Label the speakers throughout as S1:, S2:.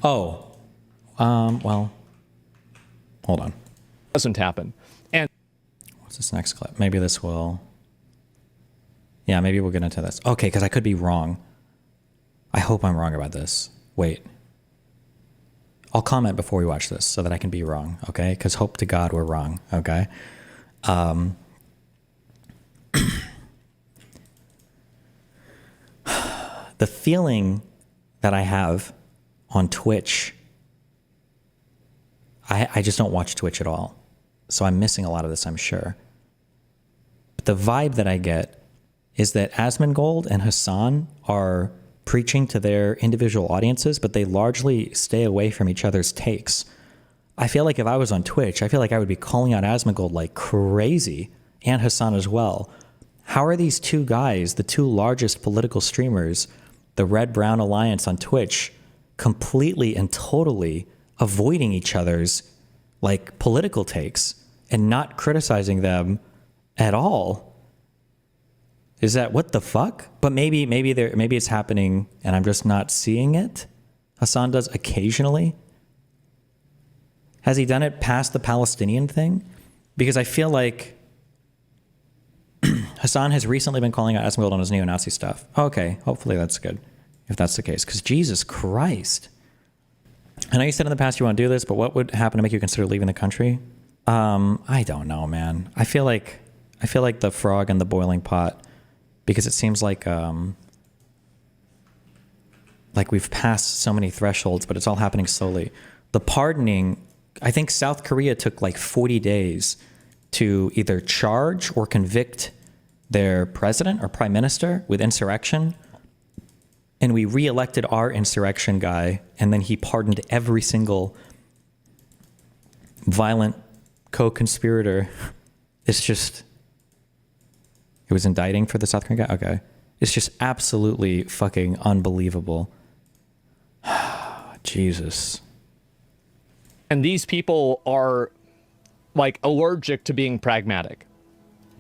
S1: Oh, well, hold on.
S2: Doesn't happen. And
S1: What's this next clip? Maybe this will. Yeah, maybe we'll get into this. Okay, because I could be wrong. I hope I'm wrong about this. Wait. I'll comment before we watch this so that I can be wrong, okay? Because hope to God we're wrong, okay? The feeling that I have on Twitch, I just don't watch Twitch at all. So I'm missing a lot of this, I'm sure. But the vibe that I get is that Asmongold and Hassan are preaching to their individual audiences, but they largely stay away from each other's takes. I feel like if I was on Twitch, I feel like I would be calling out Asmongold like crazy, and Hassan as well. How are these two guys, the two largest political streamers, the Red-Brown Alliance on Twitch, completely and totally avoiding each other's like political takes and not criticizing them at all? Is that what the fuck? But maybe it's happening and I'm just not seeing it. Hassan does occasionally. Has he done it past the Palestinian thing? Because I feel like Hassan has recently been calling out Asmongold on his neo-Nazi stuff. Okay, hopefully that's good, if that's the case. Because Jesus Christ. I know you said in the past you want to do this, but what would happen to make you consider leaving the country? I don't know, man. I feel like the frog in the boiling pot, because it seems like we've passed so many thresholds, but it's all happening slowly. The pardoning, I think South Korea took like 40 days to either charge or convict their president or prime minister with insurrection. And we re-elected our insurrection guy, and then he pardoned every single violent co-conspirator. It's just, it was indicting for the South Korean guy? Okay. It's just absolutely fucking unbelievable. Jesus.
S2: and these people are like allergic to being pragmatic.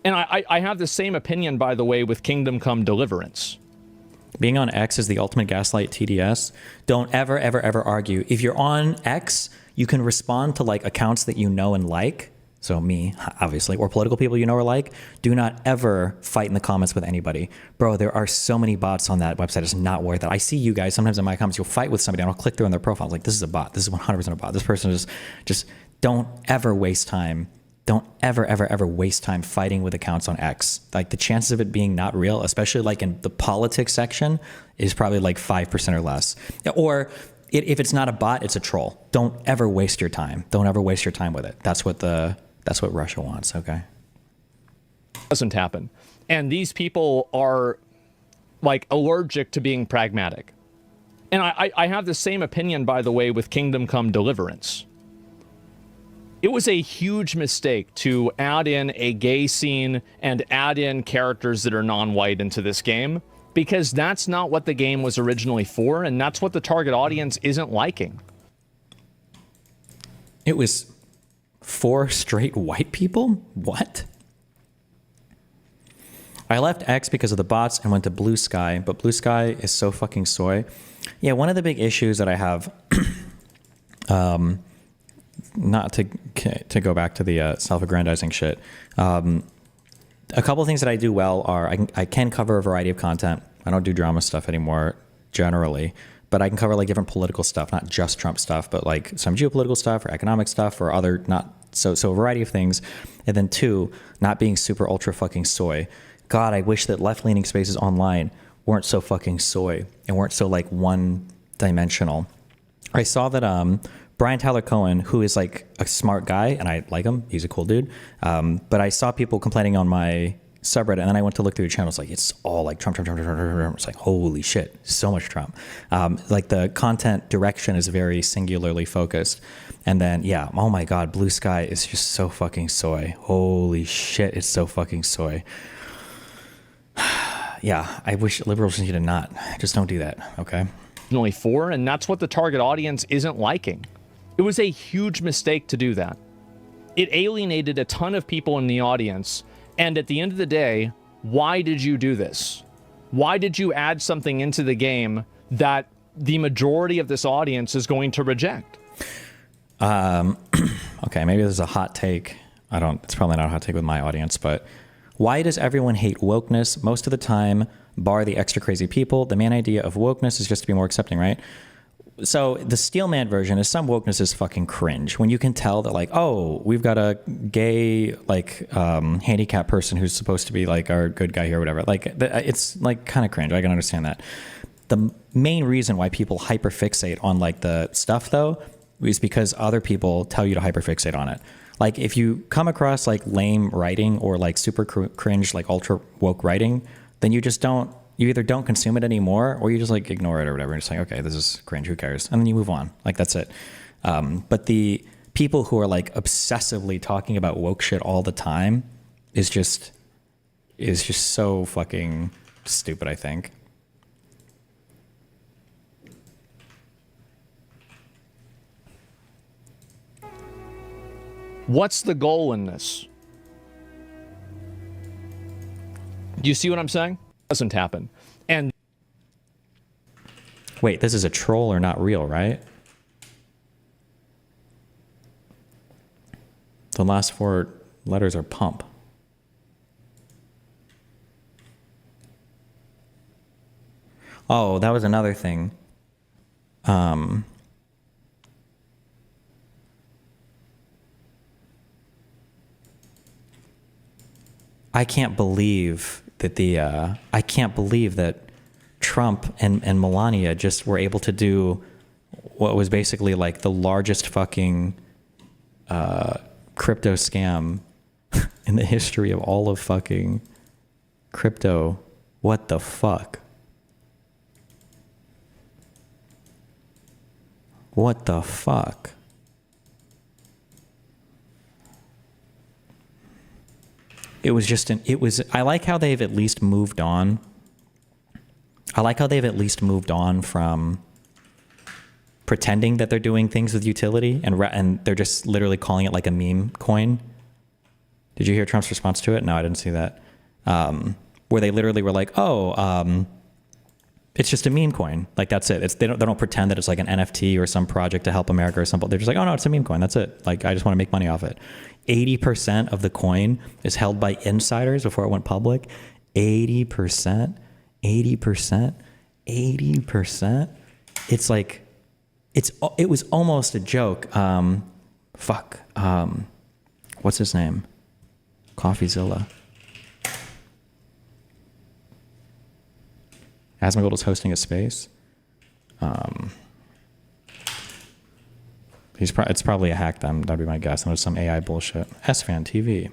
S2: And I have the same opinion, by the way, with Kingdom Come Deliverance.
S1: Being on X is the ultimate gaslight TDS. Don't ever, ever, ever argue. If you're on X, you can respond to like accounts that you know and like. So me, obviously, or political people you know or like. Do not ever fight in the comments with anybody. Bro, there are so many bots on that website. It's not worth it. I see you guys sometimes in my comments, you'll fight with somebody and I'll click through on their profile. Like, this is a bot. This is 100% a bot. This person is just don't ever waste time. Don't ever, ever, ever waste time fighting with accounts on X. Like, the chances of it being not real, especially like in the politics section, is probably like 5% or less. Or if it's not a bot, it's a troll. Don't ever waste your time. Don't ever waste your time with it. That's what Russia wants, okay?
S2: Doesn't happen. And these people are like allergic to being pragmatic. And I have the same opinion, by the way, with Kingdom Come Deliverance. It was a huge mistake to add in a gay scene and add in characters that are non-white into this game, because that's not what the game was originally for, and that's what the target audience isn't liking.
S1: It was 4 straight white people? What? I left X because of the bots and went to Blue Sky, but Blue Sky is so fucking soy. Yeah, one of the big issues that I have, not to go back to the self-aggrandizing shit, a couple of things that I do well are I can cover a variety of content. I don't do drama stuff anymore generally, but I can cover like different political stuff, not just Trump stuff, but like some geopolitical stuff or economic stuff or other so a variety of things. And then 2, not being super ultra fucking soy. God, I wish that left-leaning spaces online weren't so fucking soy and weren't so like one-dimensional. I saw that Brian Tyler Cohen, who is like a smart guy, and I like him, he's a cool dude, but I saw people complaining on my subreddit, and then I went to look through the channel. It's like, it's all like Trump. It's like, holy shit, so much Trump. Like, the content direction is very singularly focused. And then, yeah, oh my God, Blue Sky is just so fucking soy. Holy shit, it's so fucking soy. Yeah, I wish liberals need to not. Just don't do that, okay?
S2: Originally for, and that's what the target audience isn't liking. It was a huge mistake to do that. It alienated a ton of people in the audience. And at the end of the day, why did you do this? Why did you add something into the game that the majority of this audience is going to reject.
S1: Okay, maybe this is a hot take. It's probably not a hot take with my audience, but why does everyone hate wokeness? Most of the time, bar the extra crazy people, the main idea of wokeness is just to be more accepting, right? So the Steelman version is some wokeness is fucking cringe. When you can tell that like, oh, we've got a gay, like, handicapped person who's supposed to be like our good guy here or whatever. Like, it's like kind of cringe. I can understand that. The main reason why people hyperfixate on like the stuff though is because other people tell you to hyperfixate on it. Like if you come across like lame writing or like super cringe, like ultra woke writing, then you either don't consume it anymore or you just like ignore it or whatever. And it's like, okay, this is cringe. Who cares? And then you move on. Like that's it. But the people who are like obsessively talking about woke shit all the time is just so fucking stupid, I think.
S2: What's the goal in this? Do you see what I'm saying? It doesn't happen. And
S1: wait, this is a troll or not real, right? The last 4 letters are pump. Oh, that was another thing. I can't believe that Trump and Melania just were able to do what was basically like the largest fucking crypto scam in the history of all of fucking crypto. What the fuck? What the fuck? I like how they've at least moved on. I like how they've at least moved on from pretending that they're doing things with utility and they're just literally calling it like a meme coin. Did you hear Trump's response to it? No, I didn't see that. Where they literally were like, it's just a meme coin. Like that's it. They don't pretend that it's like an NFT or some project to help America or something. They're just like, oh no, it's a meme coin. That's it. Like I just want to make money off it. 80% of the coin is held by insiders before it went public. 80%. It's like, it was almost a joke. What's his name? CoffeeZilla. Asmongold is hosting a space. It's probably a hack. That'd be my guess. And it's some AI bullshit. SFan TV.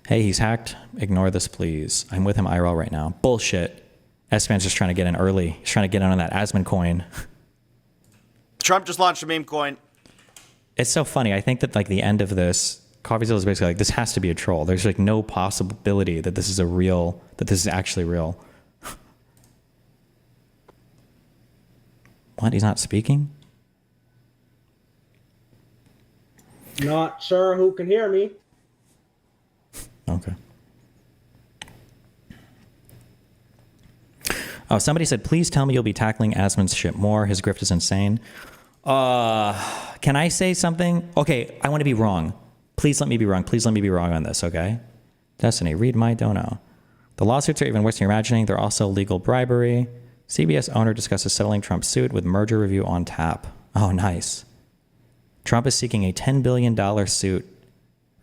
S1: Hey, he's hacked. Ignore this, please. I'm with him IRL right now. Bullshit. SFan's just trying to get in early. He's trying to get in on that Asmon coin.
S3: Trump just launched a meme coin.
S1: It's so funny. I think that like the end of this, CoffeeZilla is basically like, this has to be a troll. There's like no possibility that this is actually real. What? He's not speaking?
S4: Not sure who can hear me.
S1: Okay. Oh, somebody said, please tell me you'll be tackling Asmon's shit more. His grift is insane. Can I say something? Okay, I want to be wrong. Please let me be wrong. Please let me be wrong on this, okay? Destiny, read my dono. The lawsuits are even worse than you're imagining. They're also legal bribery. CBS owner discusses settling Trump's suit with merger review on tap. Oh, nice. Trump is seeking a $10 billion suit,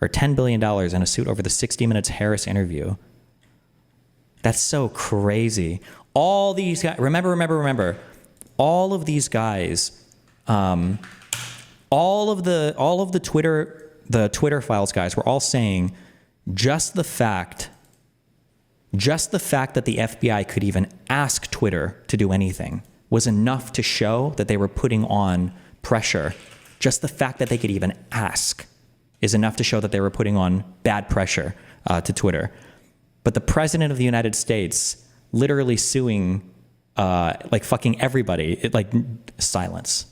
S1: or $10 billion in a suit over the 60 Minutes Harris interview. That's so crazy. All these guys, remember, all of these guys, all of the Twitter files guys were all saying just the fact that the FBI could even ask Twitter to do anything was enough to show that they were putting on pressure. Just the fact that they could even ask is enough to show that they were putting on bad pressure to Twitter. But the president of the United States literally suing like fucking everybody, silence.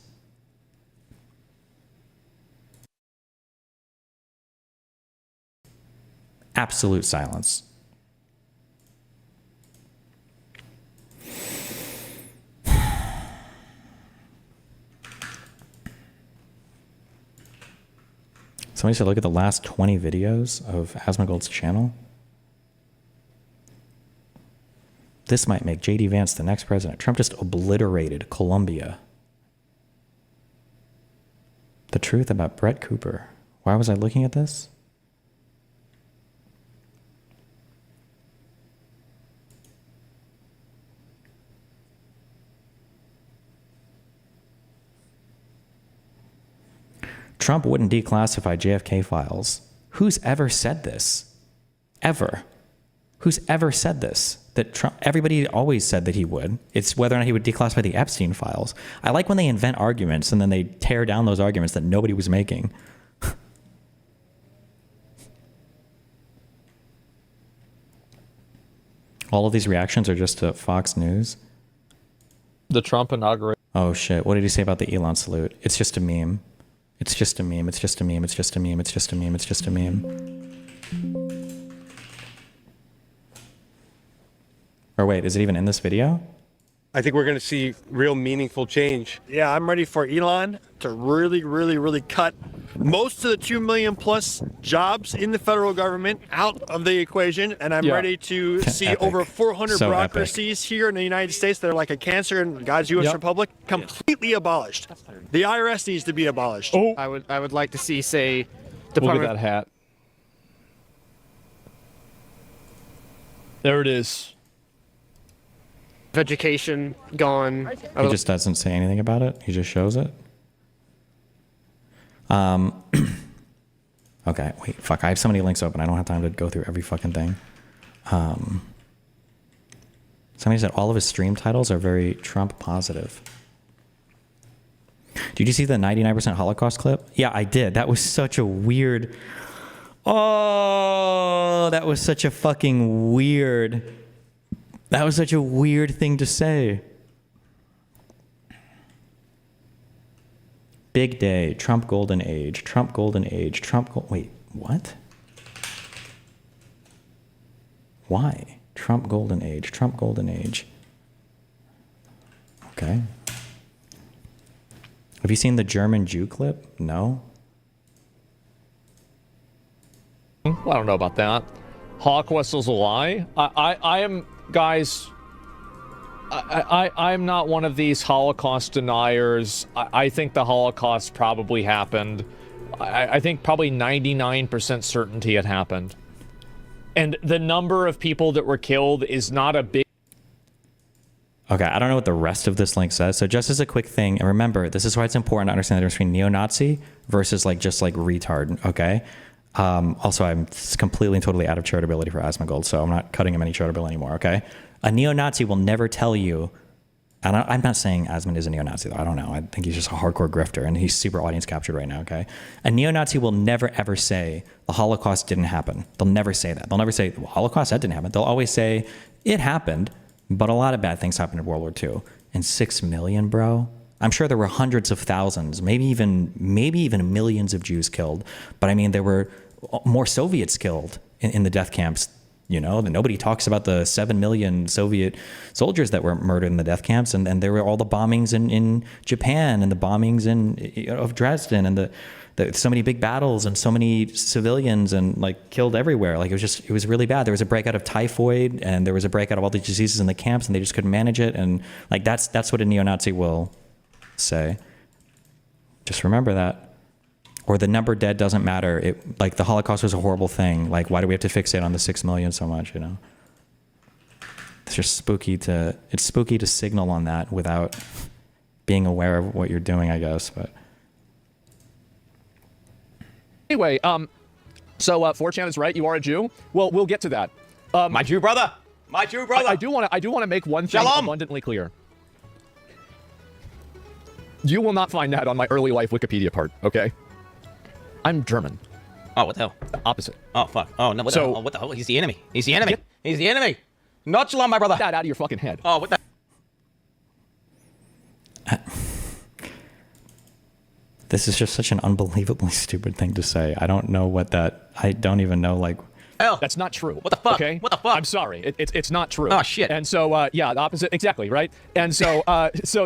S1: Absolute silence. Somebody said look at the last 20 videos of Asmongold's channel. This might make J.D. Vance the next president. Trump just obliterated Colombia. The truth about Brett Cooper. Why was I looking at this? Trump wouldn't declassify JFK files. Who's ever said this? Ever? Who's ever said this? That Trump, everybody always said that he would. It's whether or not he would declassify the Epstein files. I like when they invent arguments and then they tear down those arguments that nobody was making. All of these reactions are just to Fox News.
S2: The Trump inauguration.
S1: Oh shit, what did he say about the Elon salute? It's just a meme. It's just a meme, it's just a meme, it's just a meme, it's just a meme, it's just a meme. Or wait, is it even in this video?
S5: I think we're going to see real meaningful change.
S6: Yeah, I'm ready for Elon to really cut most of the 2 million plus jobs in the federal government out of the equation. And I'm ready to see
S1: Epic.
S6: over 400
S1: So
S6: bureaucracies here in the United States that are like a cancer in God's U.S. Republic completely abolished. The IRS needs to be abolished.
S2: Oh,
S7: I would like to see, say,
S2: look at
S7: Department
S2: that hat. There it is.
S7: of Education gone.
S1: He just doesn't say anything about it. He just shows it. Okay, wait, fuck. I have so many links open. I don't have time to go through every fucking thing. Somebody said all of his stream titles are very Trump positive. Did you see the 99% Holocaust clip? Yeah, I did. That was such a weird... Oh, that was such a fucking weird... That was such a weird thing to say. Big day, Trump golden age, Trump golden age, wait, what? Why? Trump golden age, Trump golden age. Okay. Have you seen the German Jew clip? No?
S2: I don't know about that. Holocaust is a lie. I am, guys. I'm not one of these Holocaust deniers. I think the Holocaust probably happened. I think probably 99% certainty it happened. And the number of people that were killed is not a big...
S1: Okay, I don't know what the rest of this link says. So just as a quick thing, and remember, this is why it's important to understand the difference between neo-Nazi versus just retard, okay? Also, I'm completely and totally out of charitability for Asmongold, so I'm not cutting him any charitability anymore, okay? A neo-Nazi will never tell you, and I'm not saying Asmund is a neo-Nazi, though. I don't know. I think he's just a hardcore grifter, and he's super audience captured right now, okay? A neo-Nazi will never, ever say the Holocaust didn't happen. They'll never say that. They'll never say, well, Holocaust, that didn't happen. They'll always say, it happened, but a lot of bad things happened in World War II. And 6 million, bro? I'm sure there were hundreds of thousands, maybe even millions of Jews killed. But I mean, there were more Soviets killed in the death camps. You know, nobody talks about the 7 million Soviet soldiers that were murdered in the death camps, and there were all the bombings in Japan and the bombings of Dresden and the so many big battles and so many civilians and killed everywhere. It was really bad. There was a breakout of typhoid and there was a breakout of all these diseases in the camps, and they just couldn't manage it. And that's what a neo-Nazi will say. Just remember that. Or the number dead doesn't matter. The Holocaust was a horrible thing. Why do we have to fixate on the 6 million so much, you know? It's just spooky to signal on that without being aware of what you're doing, I guess, but.
S2: Anyway, so 4chan is right. You are a Jew. Well, we'll get to that.
S3: My Jew brother. My Jew brother.
S2: I do want to make one thing
S3: Shalom.
S2: abundantly clear. You will not find that on my early life Wikipedia part, okay? I'm German.
S3: Oh, what the hell?
S2: Opposite.
S3: Oh, fuck. Oh, no, what the
S2: So-
S3: hell? Oh, what the hell? He's the enemy. He's the enemy. He's the enemy. Not Shalom, my brother.
S2: Get that out of your fucking head.
S3: Oh, what the...
S1: This is just such an unbelievably stupid thing to say. I don't know what that... I don't even know,
S3: Oh.
S2: That's not true.
S3: What the fuck?
S2: Okay.
S3: What the fuck?
S2: I'm sorry. It's not true.
S3: Oh, shit.
S2: And so yeah, the opposite exactly right. And so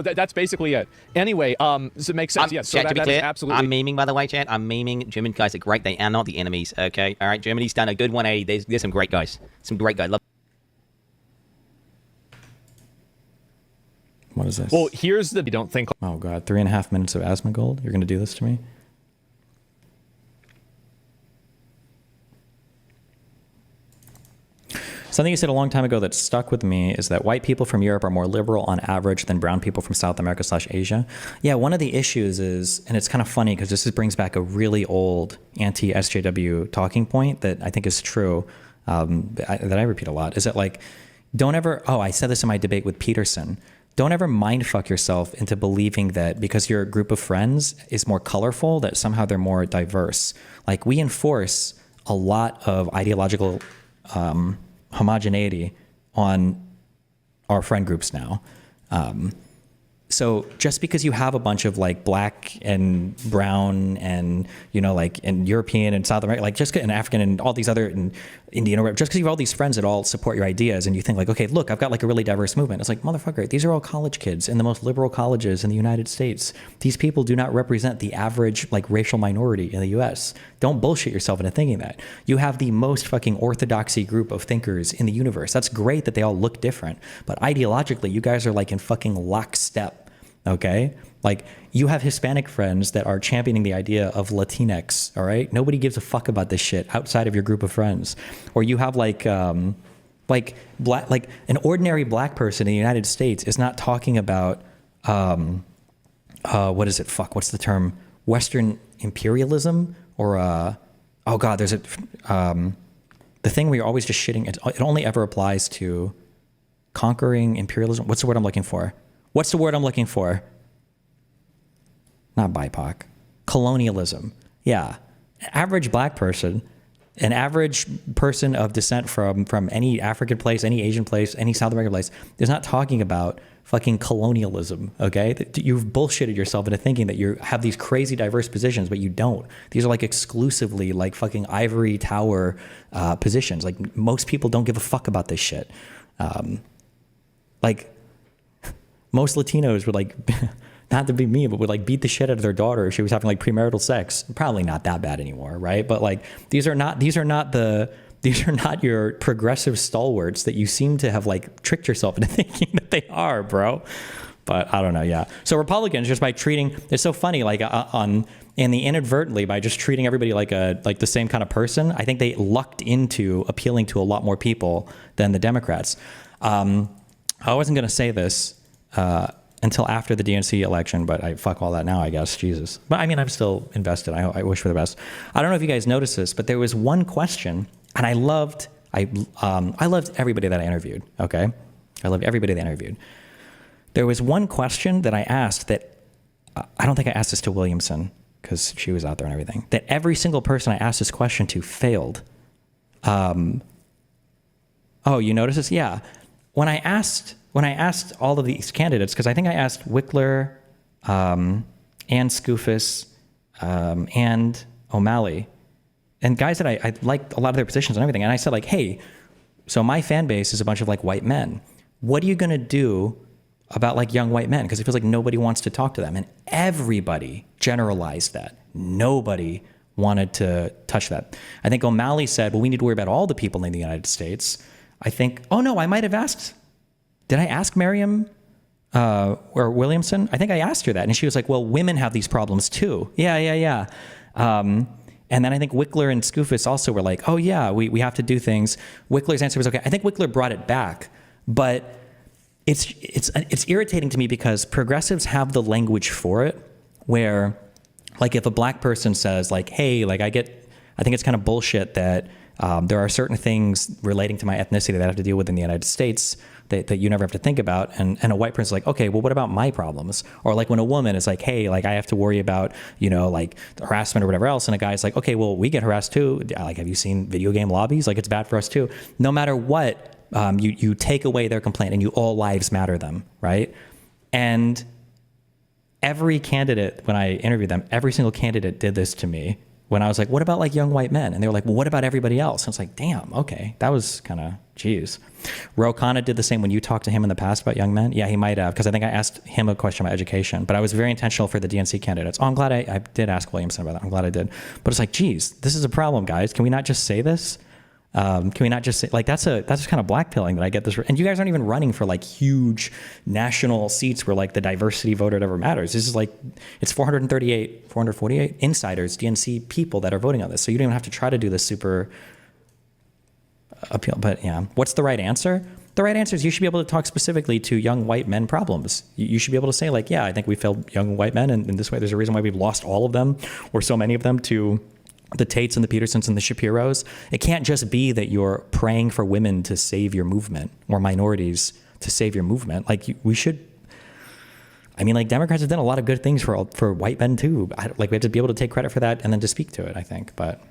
S2: that's basically it. Anyway, does it make sense? Yes. So
S3: Chat, to be
S2: that is
S3: clear,
S2: absolutely.
S3: I'm memeing, by the way, chat. I'm memeing. German guys are great. They are not the enemies. Okay. All right. Germany's done a good 180. There's some great guys. Some great guys. Love.
S1: What is this?
S2: Well, here's the. You don't think.
S1: Oh god, 3.5 minutes of Asmongold? You're gonna do this to me? Something you said a long time ago that stuck with me is that white people from Europe are more liberal on average than brown people from South America / Asia. Yeah, one of the issues is, and it's kind of funny because this brings back a really old anti-SJW talking point that I think is true, that I repeat a lot, is that like, don't ever, I said this in my debate with Peterson, don't ever mindfuck yourself into believing that because your group of friends is more colorful, that somehow they're more diverse. Like, we enforce a lot of ideological homogeneity on our friend groups now. So just because you have a bunch of like black and brown and, you know, like and European and South American, like just and African and all these other and Indian, or whatever, just because you have all these friends that all support your ideas and you think like, okay, look, I've got like a really diverse movement. It's like, motherfucker, these are all college kids in the most liberal colleges in the United States. These people do not represent the average like racial minority in the US. Don't bullshit yourself into thinking that. You have the most fucking orthodoxy group of thinkers in the universe. That's great that they all look different, but ideologically, you guys are like in fucking lockstep. Okay? Like, you have Hispanic friends that are championing the idea of Latinx, all right? Nobody gives a fuck about this shit outside of your group of friends. Or you have like black, like an ordinary black person in the United States is not talking about, what is it? Fuck, what's the term? Western imperialism? Or, oh God, there's a, the thing where you're always just shitting, it only ever applies to conquering imperialism. What's the word I'm looking for? What's the word I'm looking for? Not BIPOC. Colonialism. Yeah. Average black person, an average person of descent from any African place, any Asian place, any South American place, is not talking about fucking colonialism, okay? You've bullshitted yourself into thinking that you have these crazy diverse positions, but you don't. These are like exclusively like fucking ivory tower positions. Like, most people don't give a fuck about this shit. Like, most Latinos would like, not to be mean, but would like beat the shit out of their daughter if she was having like premarital sex. Probably not that bad anymore, right? But like, these are not your progressive stalwarts that you seem to have like tricked yourself into thinking that they are, bro. But I don't know, yeah. So Republicans, just by treating, it's so funny, like inadvertently by just treating everybody like the same kind of person, I think they lucked into appealing to a lot more people than the Democrats. I wasn't gonna say this until after the DNC election, but I fuck all that now, I guess. Jesus. But I mean, I'm still invested. I wish for the best. I don't know if you guys noticed this, but there was one question, and I loved everybody that I interviewed. Okay, I loved everybody that I interviewed. There was one question that I asked that I don't think I asked this to Williamson because she was out there and everything. That every single person I asked this question to failed. Oh, you noticed this? Yeah. When I asked all of these candidates, because I think I asked Wickler, and Skoufis, and O'Malley, and guys that I liked a lot of their positions and everything, and I said like, hey, so my fan base is a bunch of like white men. What are you gonna do about like young white men? Because it feels like nobody wants to talk to them, and everybody generalized that. Nobody wanted to touch that. I think O'Malley said, well, we need to worry about all the people in the United States. I think, oh no, I might have asked, did I ask Miriam or Williamson? I think I asked her that. And she was like, well, women have these problems too. Yeah. And then I think Wickler and Skoufis also were like, oh yeah, we have to do things. Wickler's answer was okay. I think Wickler brought it back, but it's irritating to me because progressives have the language for it where like if a black person says like, hey, like I think it's kind of bullshit that there are certain things relating to my ethnicity that I have to deal with in the United States that you never have to think about. And a white person's like, okay, well, what about my problems? Or like when a woman is like, hey, like I have to worry about, you know, like harassment or whatever else. And a guy's like, okay, well, we get harassed too. Like, have you seen video game lobbies? Like, it's bad for us too. No matter what, you take away their complaint and you all lives matter them, right? And every candidate, when I interviewed them, every single candidate did this to me. when I was like, what about like young white men? And they were like, well, what about everybody else? And it's like, damn, okay, that was kind of, geez. Ro Khanna did the same when you talked to him in the past about young men. Yeah, he might have, because I think I asked him a question about education, but I was very intentional for the DNC candidates. Oh, I'm glad I did ask Williamson about that. I'm glad I did. But it's like, geez, this is a problem, guys. Can we not just say this? Can we not just say, like, that's kind of blackpilling that I get this, and you guys aren't even running for like huge national seats where like the diversity vote or whatever matters. This is like, it's 448 insiders, DNC people that are voting on this. So you don't even have to try to do this super appeal. But yeah, what's the right answer? The right answer is you should be able to talk specifically to young white men problems. You should be able to say like, yeah, I think we failed young white men, and in this way, there's a reason why we've lost all of them or so many of them to the Tates and the Petersons and the Shapiros. It can't just be that you're praying for women to save your movement or minorities to save your movement. Like we should, I mean, like Democrats have done a lot of good things for white men too. Like we have to be able to take credit for that and then to speak to it, I think, but.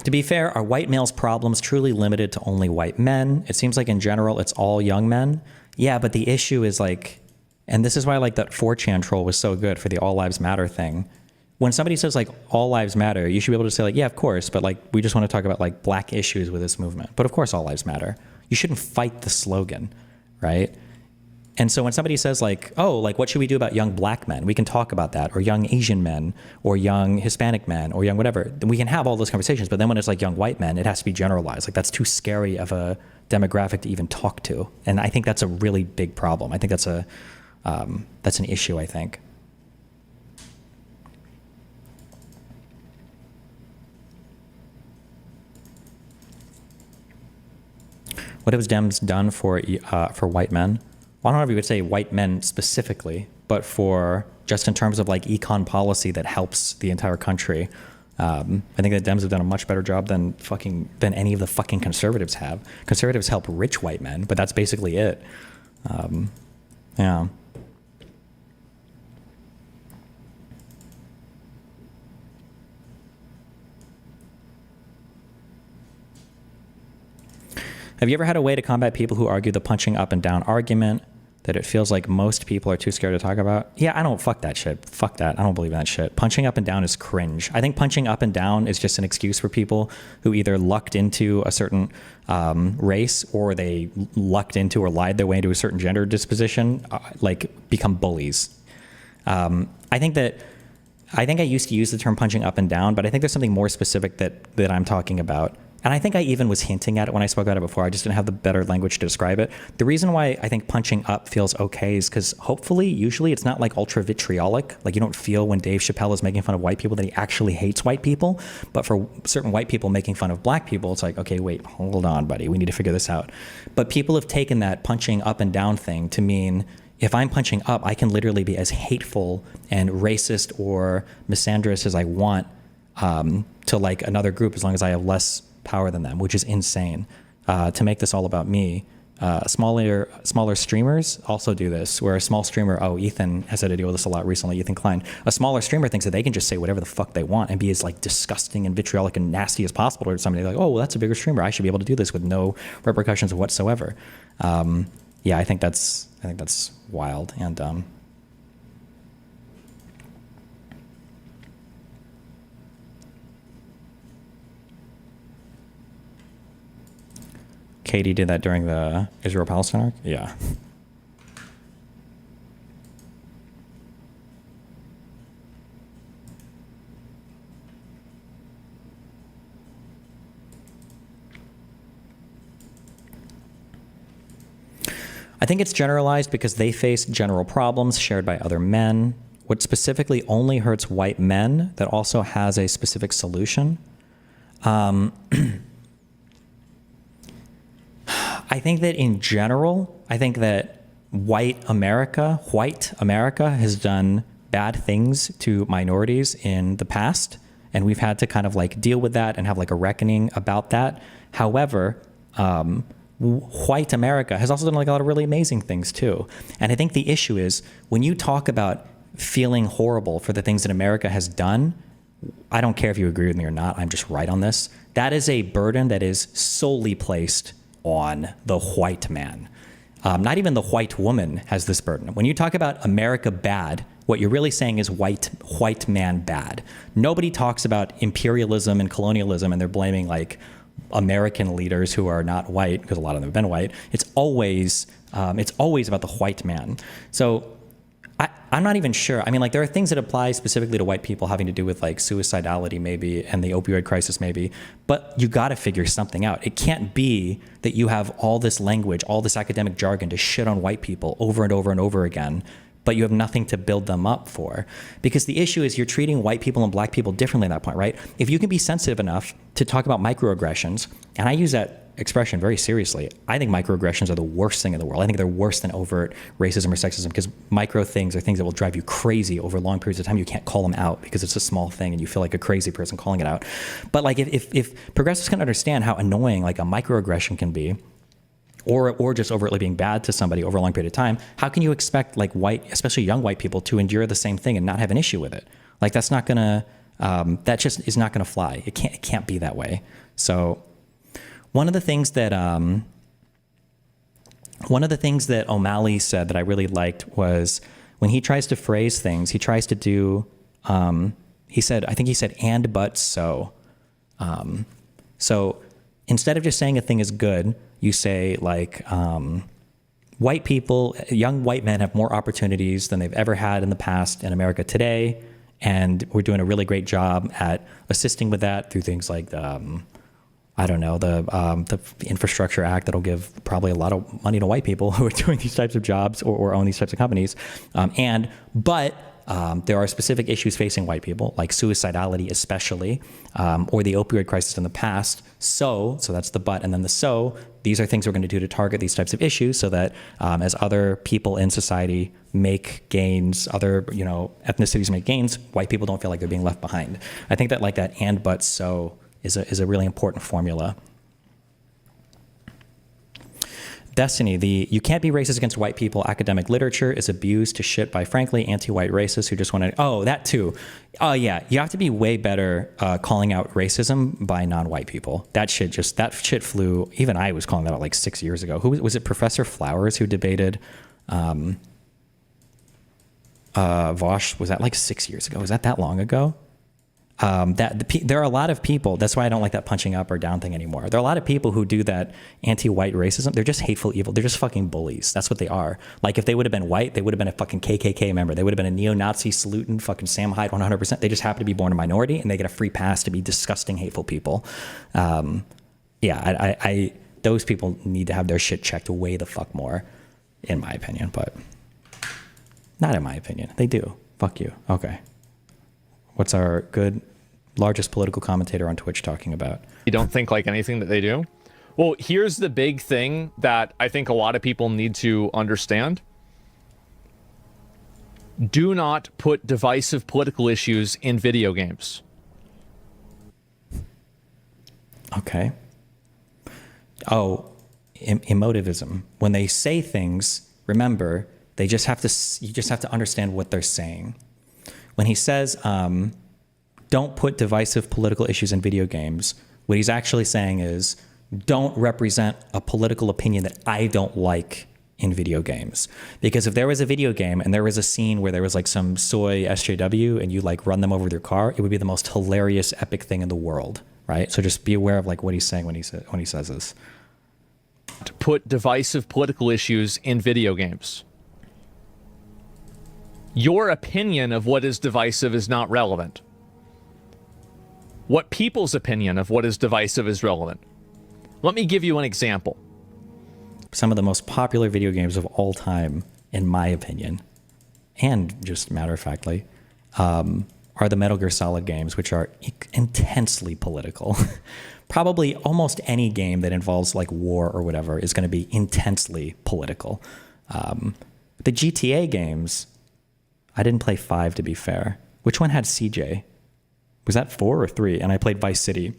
S1: To be fair, are white males' problems truly limited to only white men? It seems like in general, it's all young men. Yeah, but the issue is like, and this is why like that 4chan troll was so good for the all lives matter thing. When somebody says like all lives matter, you should be able to say like, yeah, of course, but like we just want to talk about like black issues with this movement. But of course, all lives matter. You shouldn't fight the slogan, right? And so when somebody says like, oh, like what should we do about young black men? We can talk about that, or young Asian men, or young Hispanic men, or young whatever. We can have all those conversations. But then when it's like young white men, it has to be generalized. Like that's too scary of a demographic to even talk to. And I think that's a really big problem. I think that's an issue, I think. What have Dems done for white men? Well, I don't know if you would say white men specifically, but for just in terms of like econ policy that helps the entire country. I think that Dems have done a much better job than any of the fucking conservatives have. Conservatives help rich white men, but that's basically it. Yeah. Have you ever had a way to combat people who argue the punching up and down argument that it feels like most people are too scared to talk about? Yeah, fuck that shit. Fuck that. I don't believe in that shit. Punching up and down is cringe. I think punching up and down is just an excuse for people who either lucked into a certain race, or they lucked into or lied their way into a certain gender disposition, like become bullies. I think I used to use the term punching up and down, but I think there's something more specific that I'm talking about. And I think I even was hinting at it when I spoke about it before. I just didn't have the better language to describe it. The reason why I think punching up feels okay is because usually it's not like ultra vitriolic. Like you don't feel when Dave Chappelle is making fun of white people that he actually hates white people. But for certain white people making fun of black people, it's like, okay, wait, hold on, buddy. We need to figure this out. But people have taken that punching up and down thing to mean if I'm punching up, I can literally be as hateful and racist or misandrous as I want to like another group as long as I have less power than them, which is insane. To make this all about me, smaller streamers also do this, where a small streamer, Ethan has had to deal with this a lot recently, Ethan Klein, a smaller streamer thinks that they can just say whatever the fuck they want and be as like disgusting and vitriolic and nasty as possible to somebody. Like, oh, well, that's a bigger streamer, I should be able to do this with no repercussions whatsoever. Yeah, I think that's wild and dumb. Katie did that during the Israel-Palestine arc? Yeah. I think it's generalized because they face general problems shared by other men. What specifically only hurts white men that also has a specific solution. I think that in general, I think that white America has done bad things to minorities in the past, and we've had to kind of like deal with that and have like a reckoning about that. However, white America has also done like a lot of really amazing things too. And I think the issue is when you talk about feeling horrible for the things that America has done, I don't care if you agree with me or not, I'm just right on this. That is a burden that is solely placed on the white man. Not even the white woman has this burden. When you talk about America bad, what you're really saying is white man bad. Nobody talks about imperialism and colonialism and they're blaming like American leaders who are not white, because a lot of them have been white. It's always about the white man. So I'm not even sure. I mean, like, there are things that apply specifically to white people having to do with like suicidality maybe and the opioid crisis maybe, but you got to figure something out. It can't be that you have all this language, all this academic jargon to shit on white people over and over and over again, but you have nothing to build them up for. Because the issue is you're treating white people and black people differently at that point, right? If you can be sensitive enough to talk about microaggressions, and I use that expression very seriously, I think microaggressions are the worst thing in the world. I think they're worse than overt racism or sexism, because micro things are things that will drive you crazy over long periods of time. You can't call them out because it's a small thing and you feel like a crazy person calling it out. But like if progressives can understand how annoying like a microaggression can be, or just overtly being bad to somebody over a long period of time, how can you expect like white, especially young white people, to endure the same thing and not have an issue with it? Like that's not gonna, that just is not gonna fly. It can't be that way. So one of the things that O'Malley said that I really liked was when he tries to phrase things, he tries to do, I think he said, and, but, so. So instead of just saying a thing is good, you say like, white people, young white men have more opportunities than they've ever had in the past in America today. And we're doing a really great job at assisting with that through things like the Infrastructure Act that'll give probably a lot of money to white people who are doing these types of jobs or own these types of companies. But there are specific issues facing white people, like suicidality especially, or the opioid crisis in the past. So that's the but, and then the so, these are things we're going to do to target these types of issues so that as other people in society make gains, other ethnicities make gains, white people don't feel like they're being left behind. I think that like that and, but, so is a really important formula. Destiny, you can't be racist against white people. Academic literature is abused to shit by, frankly, anti-white racists who just want to, that too. Oh yeah, you have to be way better calling out racism by non-white people. That shit flew, even I was calling that out like 6 years ago. Who was it, Professor Flowers, who debated Vosh? Was that like 6 years ago? Was that long ago? There are a lot of people, that's why I don't like that punching up or down thing anymore. There are a lot of people who do that anti-white racism. They're just hateful evil. They're just fucking bullies. That's what they are. Like if they would have been white, they would have been a fucking KKK member. They would have been a neo-Nazi saluting fucking Sam Hyde 100%. They just happen to be born a minority and they get a free pass to be disgusting, hateful people. Those people need to have their shit checked way the fuck more, in my opinion, but not in my opinion. They do. Fuck you. Okay. What's our good largest political commentator on Twitch talking about?
S2: You don't think like anything that they do? Well, here's the big thing that I think a lot of people need to understand. Do not put divisive political issues in video games.
S1: Okay. Oh, emotivism. When they say things, remember, you just have to understand what they're saying. When he says, don't put divisive political issues in video games, what he's actually saying is, don't represent a political opinion that I don't like in video games. Because if there was a video game and there was a scene where there was like some soy SJW and you like run them over with your car, it would be the most hilarious, epic thing in the world, right? So just be aware of like what he's saying when he says this.
S2: To put divisive political issues in video games. Your opinion of what is divisive is not relevant. What people's opinion of what is divisive is relevant. Let me give you an example.
S1: Some of the most popular video games of all time, in my opinion, and just matter-of-factly, are the Metal Gear Solid games, which are intensely political. Probably almost any game that involves like war or whatever is going to be intensely political. The GTA games, I didn't play 5 to be fair. Which one had CJ? Was that 4 or 3? And I played Vice City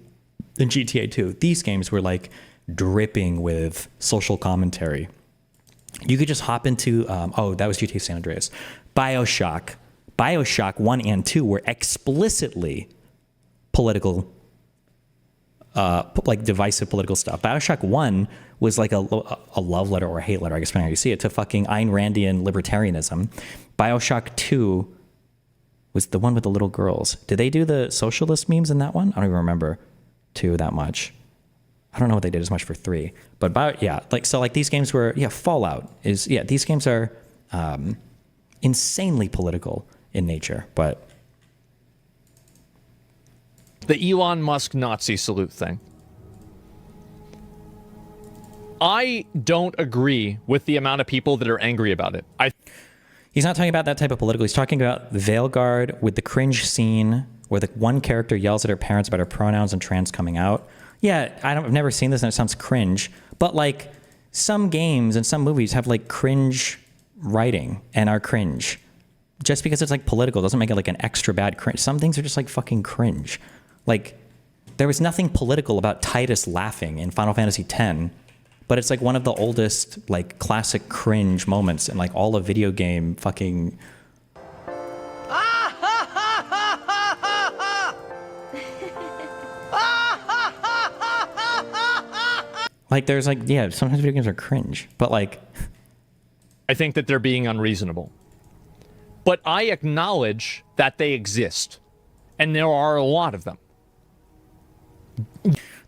S1: and GTA 2. These games were like dripping with social commentary. You could just hop into, that was GTA San Andreas. Bioshock 1 and 2 were explicitly political, like divisive political stuff. BioShock 1 was like a love letter or a hate letter, I guess, depending on how you see it, to fucking Ayn Randian libertarianism. BioShock 2 was the one with the little girls. Did they do the socialist memes in that one? I don't even remember 2 that much. I don't know what they did as much for 3. But these games were, Fallout is, these games are insanely political in nature, but
S2: the Elon Musk Nazi salute thing. I don't agree with the amount of people that are angry about it.
S1: He's not talking about that type of political. He's talking about Veilguard with the cringe scene where the one character yells at her parents about her pronouns and trans coming out. Yeah, I've never seen this and it sounds cringe. But like some games and some movies have like cringe writing and are cringe. Just because it's like political doesn't make it like an extra bad cringe. Some things are just like fucking cringe. Like there was nothing political about Titus laughing in Final Fantasy X. But it's like one of the oldest, like, classic cringe moments in like all of video game fucking. Like, there's like, sometimes video games are cringe, but like.
S2: I think that they're being unreasonable. But I acknowledge that they exist. And there are a lot of them.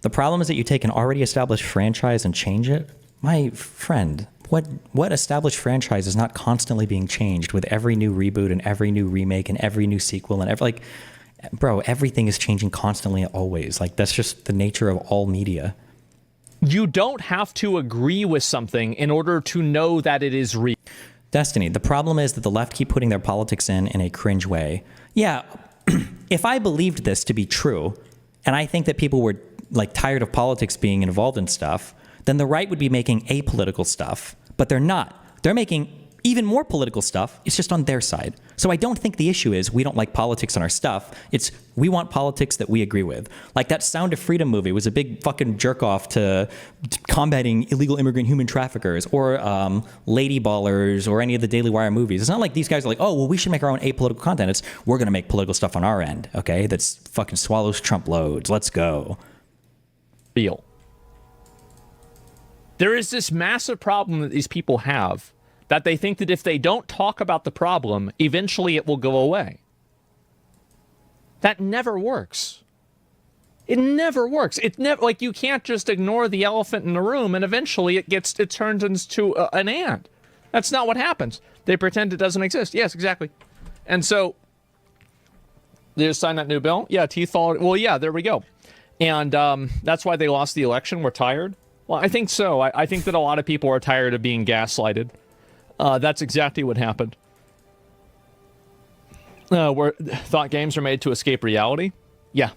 S1: The problem is that you take an already established franchise and change it. My friend, what established franchise is not constantly being changed with every new reboot and every new remake and every new sequel and bro, everything is changing constantly always. Like that's just the nature of all media.
S2: You don't have to agree with something in order to know that it is real.
S1: Destiny, the problem is that the left keep putting their politics in a cringe way. Yeah, if I believed this to be true, and I think that people were like tired of politics being involved in stuff, then the right would be making apolitical stuff. But they're not. They're making even more political stuff. It's just on their side. So I don't think the issue is we don't like politics in our stuff. It's we want politics that we agree with. Like that Sound of Freedom movie was a big fucking jerk off to combating illegal immigrant human traffickers or Lady Ballers or any of the Daily Wire movies. It's not like these guys are like, oh, well, we should make our own apolitical content. It's we're going to make political stuff on our end. Okay. That's fucking swallows Trump loads. Let's go.
S2: Real. There is this massive problem that these people have that they think that if they don't talk about the problem, eventually it will go away. That never works. It never works. It never, like, you can't just ignore the elephant in the room and eventually it turns into an ant. That's not what happens. They pretend it doesn't exist. Yes, exactly. And so, they just signed that new bill? Yeah, teeth fall. Well, yeah, there we go. And that's why they lost the election. We're tired. Well, I think so. I think that a lot of people are tired of being gaslighted. That's exactly what happened. Where thought games are made to escape reality? Yeah.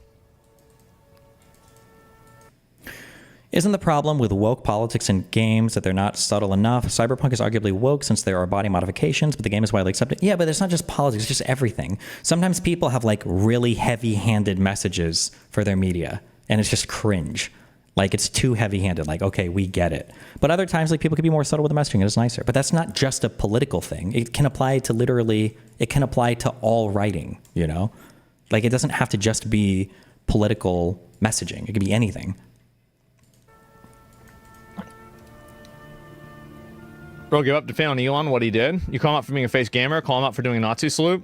S1: Isn't the problem with woke politics in games that they're not subtle enough? Cyberpunk is arguably woke since there are body modifications, but the game is widely accepted. Yeah, but it's not just politics, it's just everything. Sometimes people have like really heavy-handed messages for their media, and it's just cringe. Like it's too heavy-handed, like, okay, we get it. But other times, like people can be more subtle with the messaging and it's nicer. But that's not just a political thing. It can apply to it can apply to all writing, you know? Like it doesn't have to just be political messaging. It can be anything.
S2: Bro, give up to fan on Elon, what he did. You call him out for being a face gamer, call him out for doing a Nazi salute.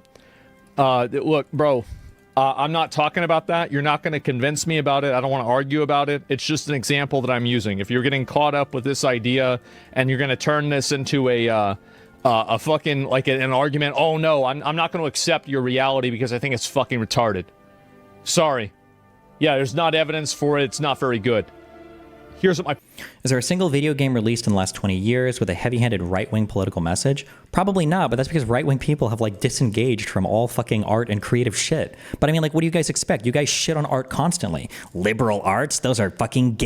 S2: Look, bro, I'm not talking about that. You're not going to convince me about it. I don't want to argue about it. It's just an example that I'm using. If you're getting caught up with this idea and you're going to turn this into a fucking, like an argument, oh no, I'm not going to accept your reality because I think it's fucking retarded. Sorry. Yeah, there's not evidence for it. It's not very good. Here's what my...
S1: Is there a single video game released in the last 20 years with a heavy-handed right-wing political message? Probably not, but that's because right-wing people have like disengaged from all fucking art and creative shit. But I mean, like, what do you guys expect? You guys shit on art constantly. Liberal arts? Those are fucking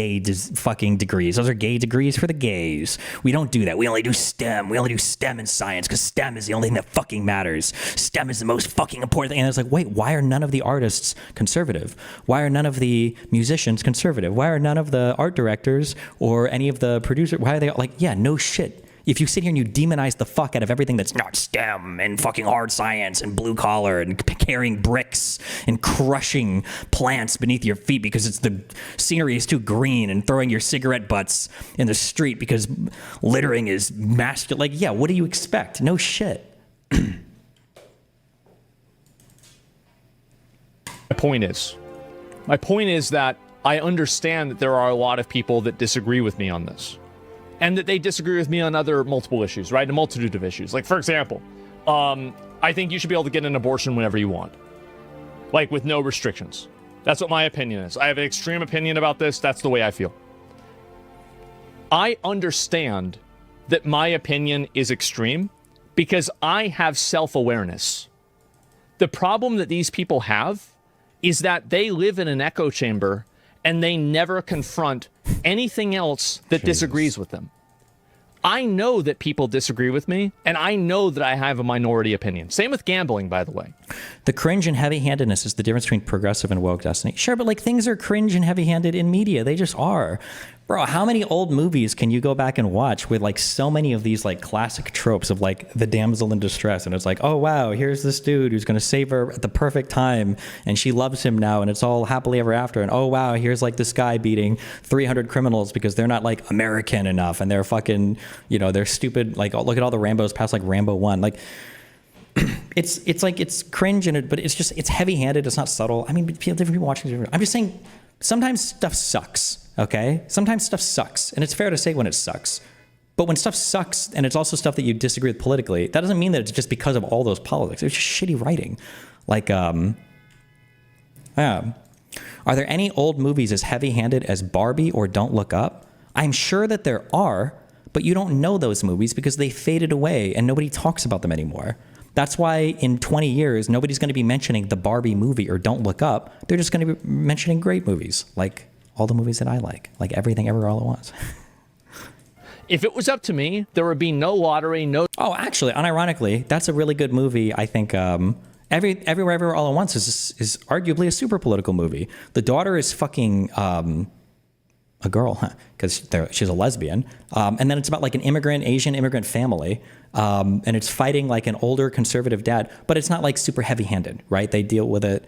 S1: fucking degrees. Those are gay degrees for the gays. We don't do that. We only do STEM. We only do STEM in science because STEM is the only thing that fucking matters. STEM is the most fucking important thing. And it's like, wait, why are none of the artists conservative? Why are none of the musicians conservative? Why are none of the art directors or any of the producers, why are they like, yeah, no shit. If you sit here and you demonize the fuck out of everything that's not STEM and fucking hard science and blue collar and carrying bricks and crushing plants beneath your feet because it's the scenery is too green and throwing your cigarette butts in the street because littering is masculine. Like, yeah, what do you expect? No shit.
S2: My point is that I understand that there are a lot of people that disagree with me on this. And that they disagree with me on other multiple issues, right? A multitude of issues. Like, for example, I think you should be able to get an abortion whenever you want. Like, with no restrictions. That's what my opinion is. I have an extreme opinion about this. That's the way I feel. I understand that my opinion is extreme because I have self-awareness. The problem that these people have is that they live in an echo chamber and they never confront anything else that disagrees with them. I know that people disagree with me, and I know that I have a minority opinion. Same with gambling, by the way.
S1: The cringe and heavy-handedness is the difference between progressive and woke, Destiny. Sure, but like things are cringe and heavy-handed in media. They just are. Bro, how many old movies can you go back and watch with like so many of these like classic tropes of like the damsel in distress, and it's like, oh wow, here's this dude who's gonna save her at the perfect time and she loves him now and it's all happily ever after, and oh wow, here's like this guy beating 300 criminals because they're not like American enough and they're fucking, you know, they're stupid. Like, oh, look at all the Rambos past like Rambo 1. Like it's like it's cringe and but it's just it's heavy-handed, it's not subtle. I mean, different people watching. I'm just saying sometimes stuff sucks. Okay? Sometimes stuff sucks, and it's fair to say when it sucks. But when stuff sucks, and it's also stuff that you disagree with politically, that doesn't mean that it's just because of all those politics. It's just shitty writing. Like, are there any old movies as heavy-handed as Barbie or Don't Look Up? I'm sure that there are, but you don't know those movies because they faded away, and nobody talks about them anymore. That's why in 20 years, nobody's going to be mentioning the Barbie movie or Don't Look Up. They're just going to be mentioning great movies, like all the movies that I like Everything Ever All at Once.
S2: If it was up to me, there would be no lottery, no...
S1: Oh, actually, unironically, that's a really good movie. I think Everywhere Everywhere All at Once is arguably a super political movie. The daughter is fucking a girl, because she's a lesbian. And then it's about like an Asian immigrant family. And it's fighting like an older conservative dad, but it's not like super heavy-handed, right? They deal with it...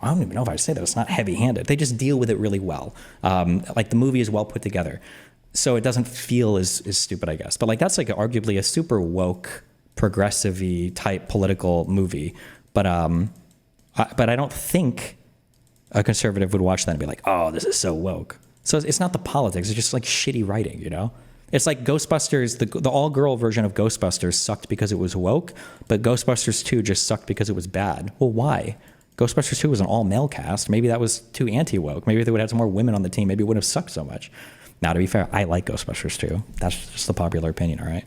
S1: I don't even know if I'd say that it's not heavy-handed. They just deal with it really well. Like the movie is well put together, so it doesn't feel as stupid, I guess. But like that's like arguably a super woke, progressive-y type political movie. But I don't think a conservative would watch that and be like, oh, this is so woke. So it's not the politics. It's just like shitty writing, you know? It's like Ghostbusters, the all-girl version of Ghostbusters sucked because it was woke, but Ghostbusters 2 just sucked because it was bad. Well, why? Ghostbusters 2 was an all-male cast. Maybe that was too anti-woke. Maybe if they would have had some more women on the team, maybe it wouldn't have sucked so much. Now, to be fair, I like Ghostbusters 2. That's just the popular opinion, all right?